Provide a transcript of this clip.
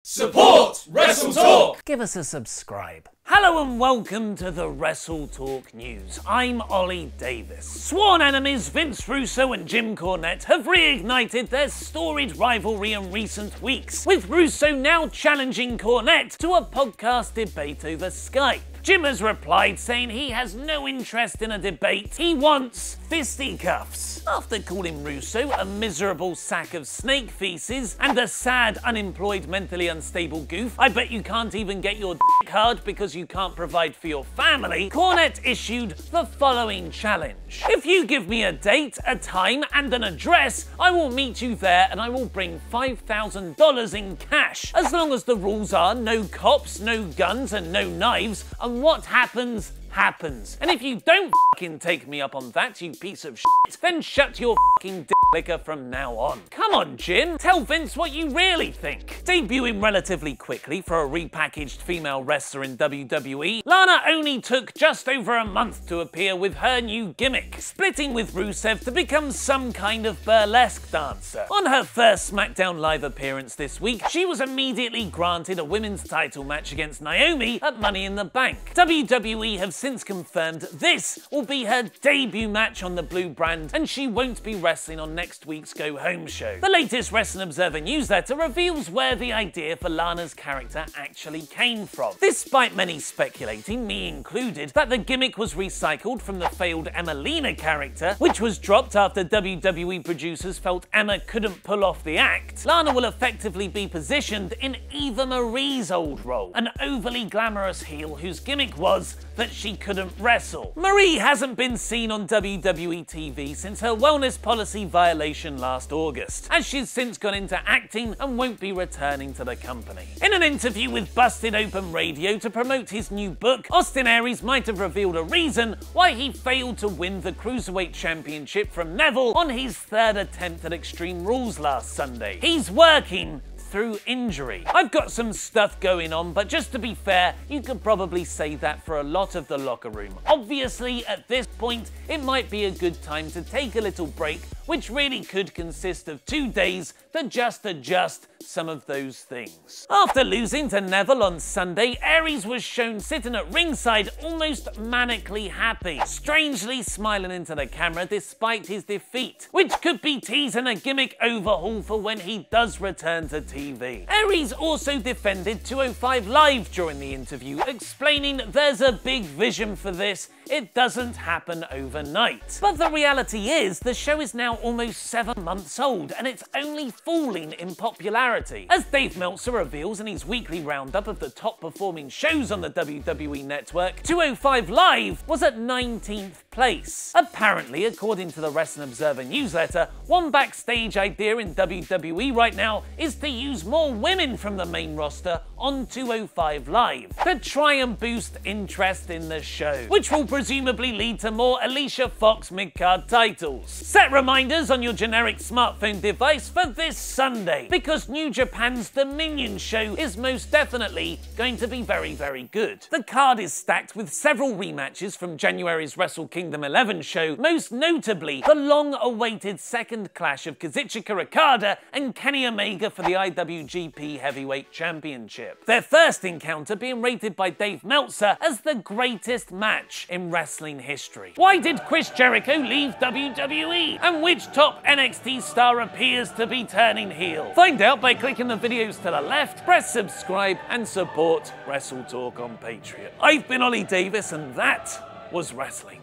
Support WrestleTalk! Give us a subscribe. Hello and welcome to the WrestleTalk News. I'm Ollie Davis. Sworn enemies Vince Russo and Jim Cornette have reignited their storied rivalry in recent weeks, with Russo now challenging Cornette to a podcast debate over Skype. Jim has replied saying he has no interest in a debate, he wants fisticuffs. After calling Russo a miserable sack of snake feces and a sad, unemployed, mentally unstable goof, I bet you can't even get your dick hard because you can't provide for your family, Cornette issued the following challenge. If you give me a date, a time and an address, I will meet you there and I will bring $5,000 in cash. As long as the rules are no cops, no guns and no knives, and what happens, happens. And if you don't fucking take me up on that, you piece of shit, then shut your fucking dick liquor from now on. Come on, Jim, tell Vince what you really think. Debuting relatively quickly for a repackaged female wrestler in WWE, Lana only took just over a month to appear with her new gimmick, splitting with Rusev to become some kind of burlesque dancer. On her first SmackDown Live appearance this week, she was immediately granted a women's title match against Naomi at Money in the Bank. WWE have since confirmed this will be her debut match on the blue brand and she won't be wrestling on next week's Go Home show. The latest Wrestling Observer newsletter reveals where the idea for Lana's character actually came from. Despite many speculating, me included, that the gimmick was recycled from the failed Emelina character, which was dropped after WWE producers felt Emma couldn't pull off the act, Lana will effectively be positioned in Eva Marie's old role, an overly glamorous heel whose gimmick was that she couldn't wrestle. Marie hasn't been seen on WWE TV since her wellness policy violation last August, as she's since gone into acting and won't be returning to the company. In an interview with Busted Open Radio to promote his new book, Austin Aries might have revealed a reason why he failed to win the Cruiserweight Championship from Neville on his third attempt at Extreme Rules last Sunday. He's working through injury. I've got some stuff going on, but just to be fair, you could probably say that for a lot of the locker room. Obviously, at this point, it might be a good time to take a little break, which really could consist of 2 days to just adjust some of those things. After losing to Neville on Sunday, Aries was shown sitting at ringside almost manically happy, strangely smiling into the camera despite his defeat, which could be teasing a gimmick overhaul for when he does return to TV. Aries also defended 205 Live during the interview, explaining there's a big vision for this, it doesn't happen overnight. But the reality is, the show is now almost 7 months old and it's only falling in popularity. As Dave Meltzer reveals in his weekly roundup of the top performing shows on the WWE network, 205 Live was at 19th place. Apparently, according to the Wrestling Observer newsletter, one backstage idea in WWE right now is to use more women from the main roster on 205 Live to try and boost interest in the show, which will presumably lead to more Alicia Fox mid-card titles. Set reminders on your generic smartphone device for this Sunday, because New Japan's Dominion show is most definitely going to be very, very good. The card is stacked with several rematches from January's Wrestle Kingdom 11 show, most notably the long-awaited second clash of Kazuchika Okada and Kenny Omega for the IWGP Heavyweight Championship. Their first encounter being rated by Dave Meltzer as the greatest match in wrestling history. Why did Chris Jericho leave WWE? And which top NXT star appears to be turning heel? Find out by clicking the videos to the left, press subscribe and support WrestleTalk on Patreon. I've been Ollie Davis and that was wrestling.